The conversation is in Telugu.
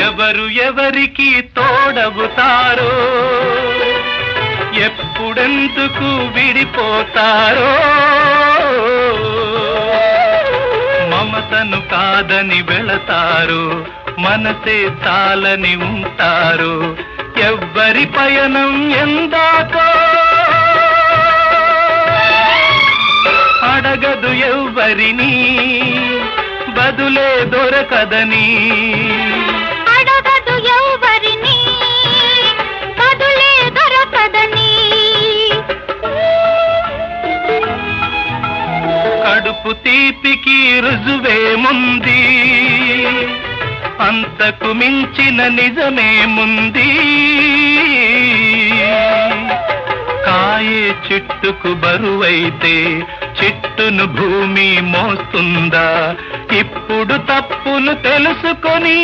ఎవరు ఎవరికి తోడవుతారో, ఎప్పుడెందుకు విడిపోతారో, మమతను కాదని వెళతారు, మనసే చాలని ఉంటారు. ఎవ్వరి పయనం ఎందాకో అడగదు ఎవ్వరిని, బదులే దొరకదని. అడగదు ఎవ్వరిని, బదులే దొరకదని. కడుపు తీపికి రుజువేముంది, అంతకు మించిన నిజమేముంది. కాయే చెట్టుకు బరువైతే చెట్టును భూమి మోస్తుందా? ఇప్పుడు తప్పును తెలుసుకొని